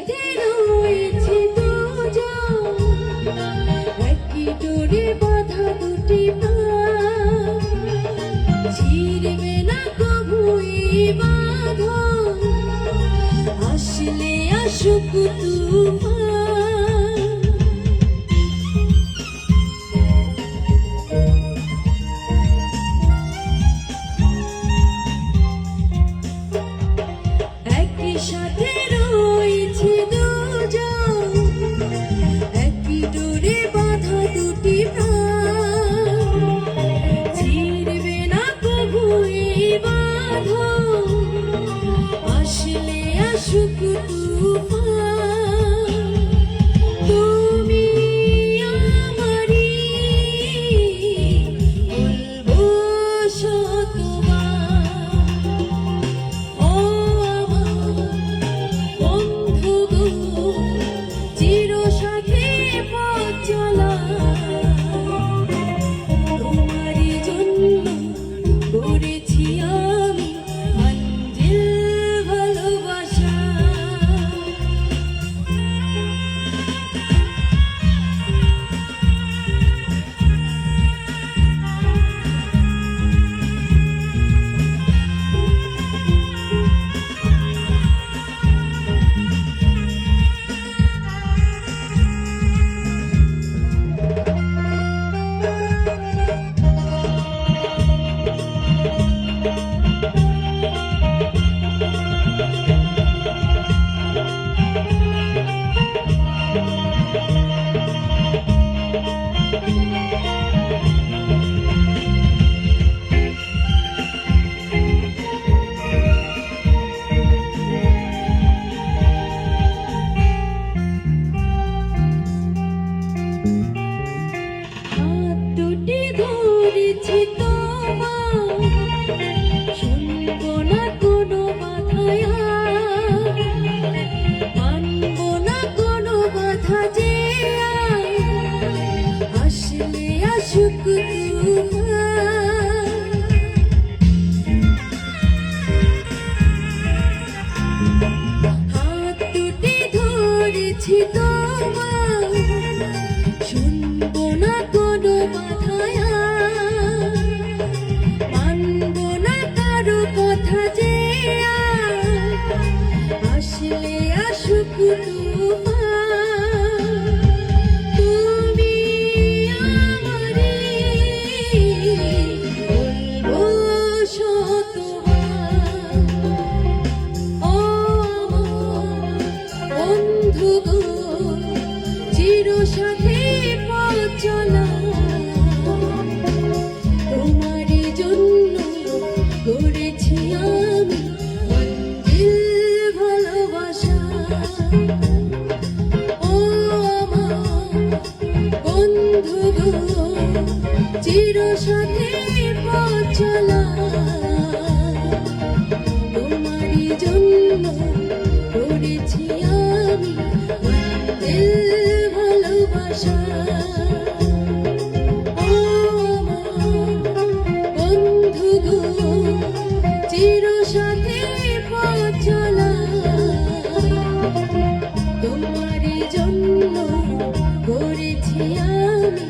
সাথে রয়েছে দুজন, একই ডোরে বাঁধা দুটি প্রাণ, ছিড়বে না কভু এই বাঁধন, আসলে আসুক তুফান। একই সাথে রয়েছে দুজন, একই ডোরে বাঁধা দুটি প্রাণ, ছিড়বে না কভু এই বাঁধন, আসলে আসুক তুফান। তুমি আমারই বলবো শতবার, ও বন্ধু গো, চির সাথী পথ চলা, তোমারই জন্য করেছি আমি মঞ্জিল ভালোবাসা। হাত দুটি ধরেছি তোমার, শুনবো না কোনো বাধায়, মানবো না কোনো বাধা যে, আসলে আসুক তুফান। হাত দুটি ধরেছি তোমার, শুনবো না কোনো বাধায়, মানবো না কারো কথা যে, আসলে আসুক তুফান। তুমি আমারই বলবো শতবার, ও বন্ধু গো, চির সাথী পথ চলা, তোমারই জন্য করেছি আমি মঞ্জিল ভালোবাসা। ও বন্ধু গো, চির সাথী পথ চলা, তোমারই জন্য করেছি আমি মঞ্জিল ভালোবাসা। ও বন্ধু গো, চির সাথী পথ চলা, তোমারই জন্য করেছি আমি